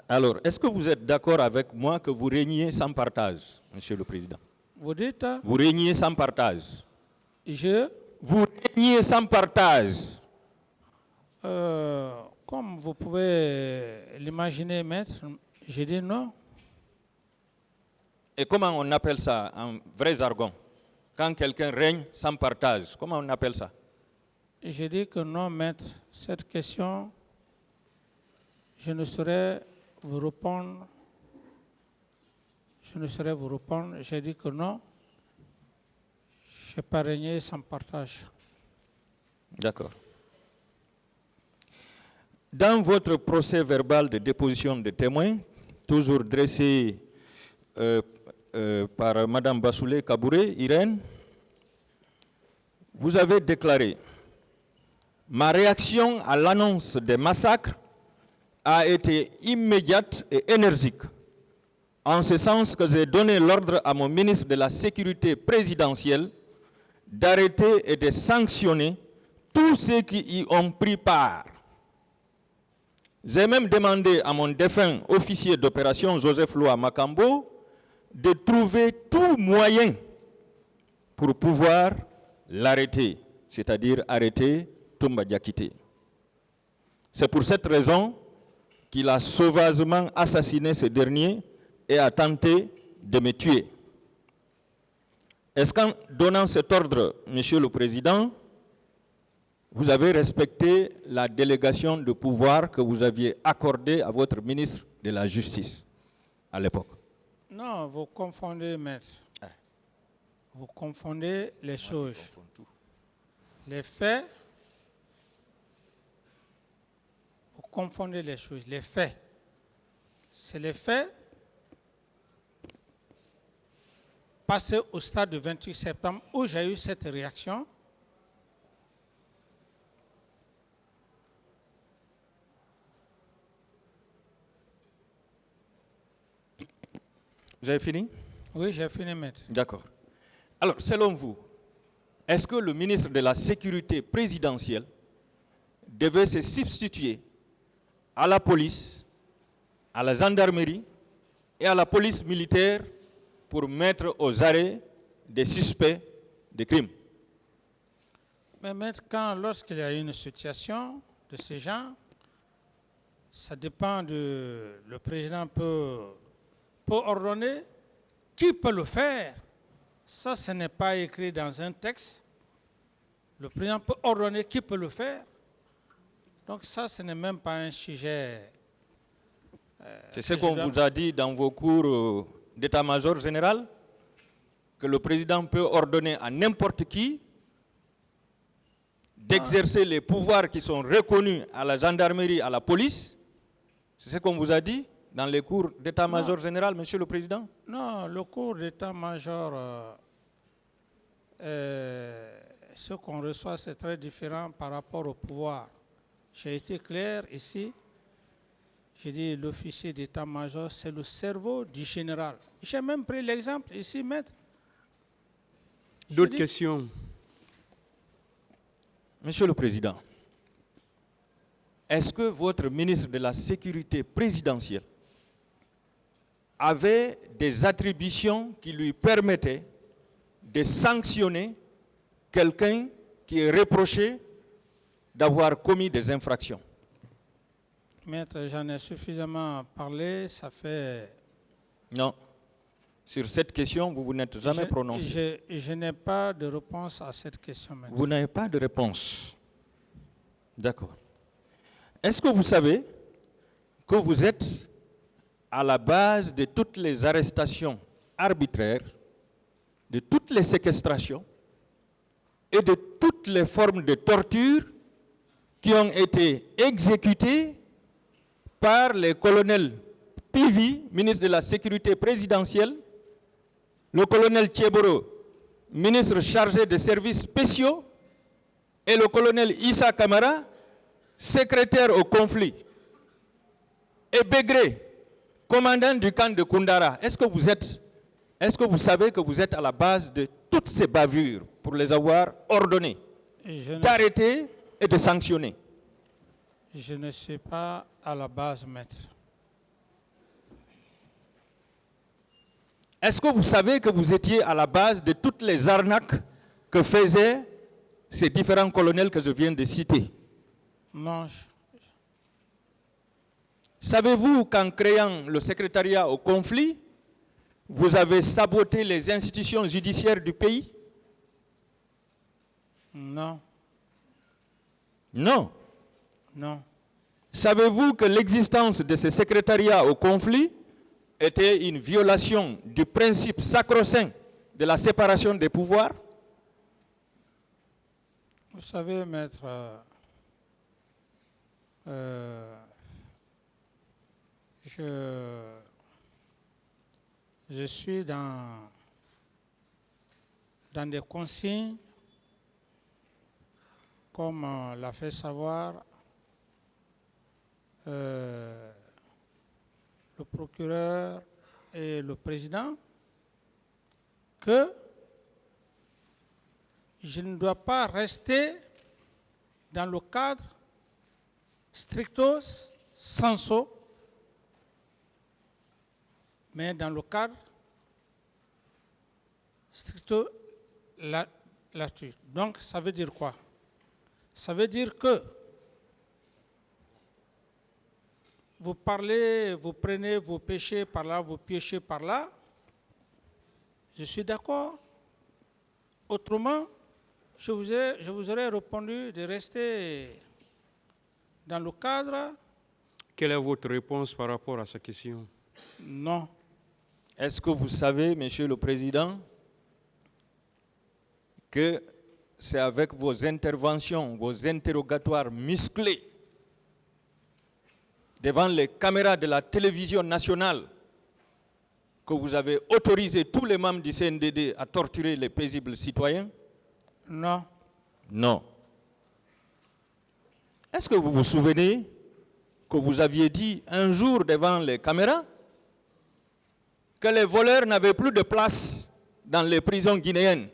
Alors, est-ce que vous êtes d'accord avec moi que vous régnez sans partage, Monsieur le Président? Vous dites, Vous régnez sans partage. je, Vous régnez sans partage. comme vous pouvez l'imaginer, maître, je dis non. Et comment on appelle ça en vrai jargon? Quand quelqu'un règne sans partage, comment on appelle ça? Je dis que non, maître. Cette question, je ne saurais vous répondre. Je ne saurais vous répondre. J'ai dit que non. Je n'ai pas régné sans partage. D'accord. Dans votre procès verbal de déposition de témoins, toujours dressé par Mme Bassoulé Kabouré, Irène, vous avez déclaré « Ma réaction à l'annonce des massacres a été immédiate et énergique, en ce sens que j'ai donné l'ordre à mon ministre de la Sécurité présidentielle d'arrêter et de sanctionner tous ceux qui y ont pris part. J'ai même demandé à mon défunt officier d'opération Joseph Loa Makambo de trouver tout moyen pour pouvoir l'arrêter, c'est-à-dire arrêter Toumba Diakité. C'est pour cette raison qu'il a sauvagement assassiné ce dernier et a tenté de me tuer. Est-ce qu'en donnant cet ordre, Monsieur le Président, vous avez respecté la délégation de pouvoir que vous aviez accordée à votre ministre de la Justice à l'époque? Non, vous confondez, maître. Vous confondez les choses. Les faits, vous confondez les choses. Les faits, c'est les faits passés au stade du 28 septembre où j'ai eu cette réaction. Vous avez fini? Oui, j'ai fini, maître. D'accord. Alors, selon vous, est-ce que le ministre de la Sécurité présidentielle devait se substituer à la police, à la gendarmerie et à la police militaire pour mettre aux arrêts des suspects de crimes? Mais maître, lorsqu'il y a une situation de ce genre, ça dépend de... Le président peut ordonner. Qui peut le faire? Ça, ce n'est pas écrit dans un texte. Le président peut ordonner qui peut le faire. Donc ça, ce n'est même pas un sujet... C'est ce qu'on vous a dit dans vos cours d'état-major général, que le président peut ordonner à n'importe qui d'exercer les pouvoirs qui sont reconnus à la gendarmerie, à la police. C'est ce qu'on vous a dit dans les cours d'état-major général, Monsieur le Président? Non, le cours d'état-major, ce qu'on reçoit, c'est très différent par rapport au pouvoir. J'ai été clair ici. J'ai dit l'officier d'état-major, c'est le cerveau du général. J'ai même pris l'exemple ici, maître. D'autres questions? Monsieur le Président, est-ce que votre ministre de la Sécurité présidentielle avait des attributions qui lui permettaient de sanctionner quelqu'un qui est reproché d'avoir commis des infractions? Maître, j'en ai suffisamment parlé, ça fait... Non. Sur cette question, vous n'êtes jamais prononcé. Je n'ai pas de réponse à cette question, maître. Vous n'avez pas de réponse. D'accord. Est-ce que vous savez que vous êtes à la base de toutes les arrestations arbitraires, de toutes les séquestrations et de toutes les formes de torture qui ont été exécutées par les colonels Pivi, ministre de la Sécurité présidentielle, le colonel Tcheboro, ministre chargé des services spéciaux, et le colonel Issa Kamara, secrétaire au conflit, et Begré, commandant du camp de Koundara. Est-ce que vous savez que vous êtes à la base de toutes ces bavures pour les avoir ordonnées d'arrêter et de sanctionner? Je ne suis pas à la base, maître. Est-ce que vous savez que vous étiez à la base de toutes les arnaques que faisaient ces différents colonels que je viens de citer? Non, Savez-vous qu'en créant le secrétariat au conflit, vous avez saboté les institutions judiciaires du pays? non, Non. non, Savez-vous que l'existence de ce secrétariat au conflit était une violation du principe sacro-saint de la séparation des pouvoirs? vous savez, maître, je suis dans des consignes, comme l'a fait savoir le procureur et le président, que je ne dois pas rester dans le cadre stricto sensu, mais dans le cadre stricto lastu. Donc, ça veut dire quoi? Ça veut dire que vous parlez, vous prenez vos péchés par là, vos péchés par là. Je suis d'accord. Autrement, je vous aurais répondu de rester dans le cadre. Quelle est votre réponse par rapport à cette question? Non. Est-ce que vous savez, Monsieur le Président, que c'est avec vos interventions, vos interrogatoires musclés devant les caméras de la télévision nationale que vous avez autorisé tous les membres du CNDD à torturer les paisibles citoyens? Non. Non. Est-ce que vous vous souvenez que vous aviez dit un jour devant les caméras que les voleurs n'avaient plus de place dans les prisons guinéennes?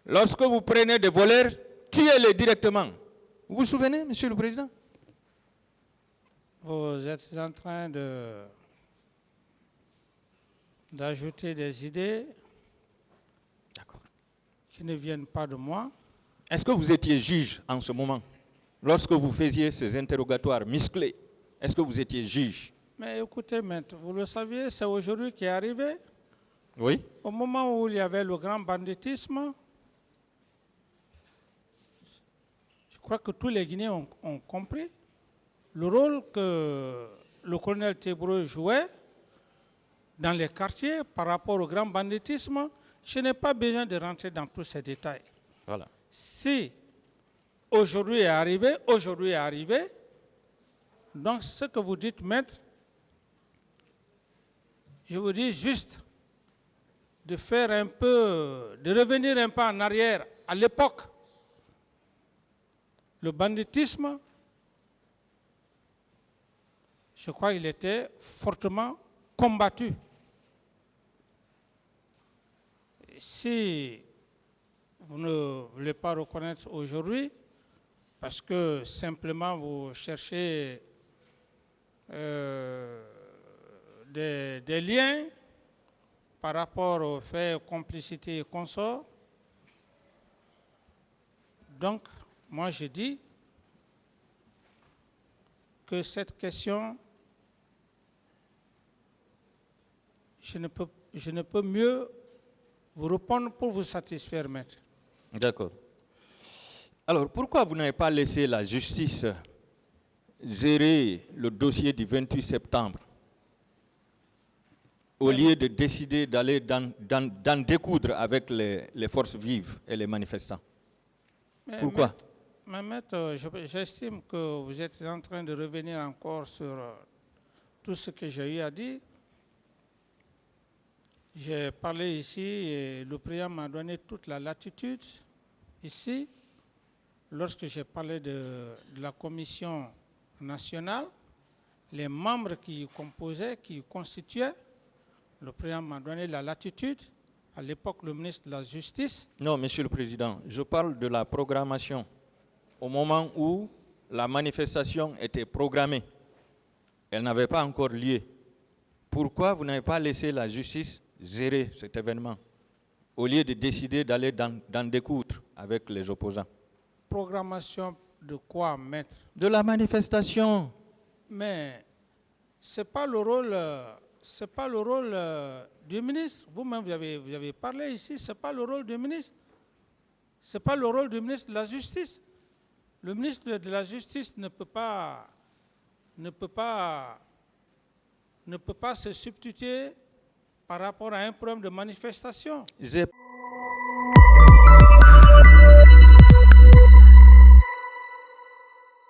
Lorsque vous prenez des voleurs, tuez-les directement. Vous vous souvenez, Monsieur le Président? Vous êtes en train d'ajouter des idées qui ne viennent pas de moi. Est-ce que vous étiez juge en ce moment? Lorsque vous faisiez ces interrogatoires musclés, est-ce que vous étiez juge? Mais écoutez, maître, vous le saviez, c'est aujourd'hui qui est arrivé. Oui. Au moment où il y avait le grand banditisme, je crois que tous les Guinéens ont compris le rôle que le colonel Tébreux jouait dans les quartiers par rapport au grand banditisme. Je n'ai pas besoin de rentrer dans tous ces détails. Voilà. Si aujourd'hui est arrivé, donc ce que vous dites, maître, je vous dis juste de faire un peu, de revenir un peu en arrière. À l'époque, le banditisme, je crois qu'il était fortement combattu. Si vous ne voulez pas reconnaître aujourd'hui, parce que simplement vous cherchez des liens par rapport aux faits complicité et consorts. Donc, moi je dis que cette question, je ne peux mieux vous répondre pour vous satisfaire, maître. D'accord. Alors, pourquoi vous n'avez pas laissé la justice gérer le dossier du 28 septembre au lieu de décider d'aller d'en découdre avec les forces vives et les manifestants? Pourquoi? Mais maître, j'estime que vous êtes en train de revenir encore sur tout ce que j'ai eu à dire. J'ai parlé ici et le président m'a donné toute la latitude ici. Lorsque j'ai parlé de la commission nationale, les membres qui composaient, qui constituaient, le président m'a donné la latitude. À l'époque, le ministre de la Justice. Non, Monsieur le Président, je parle de la programmation. Au moment où la manifestation était programmée, elle n'avait pas encore lieu. Pourquoi vous n'avez pas laissé la justice gérer cet événement, au lieu de décider d'aller d'en découdre avec les opposants. Programmation de quoi, maître? De la manifestation. Mais ce n'est pas le rôle du ministre. Vous-même, vous avez parlé ici, ce n'est pas le rôle du ministre. Ce n'est pas le rôle du ministre de la Justice. Le ministre de la Justice ne peut pas se substituer par rapport à un problème de manifestation. J'ai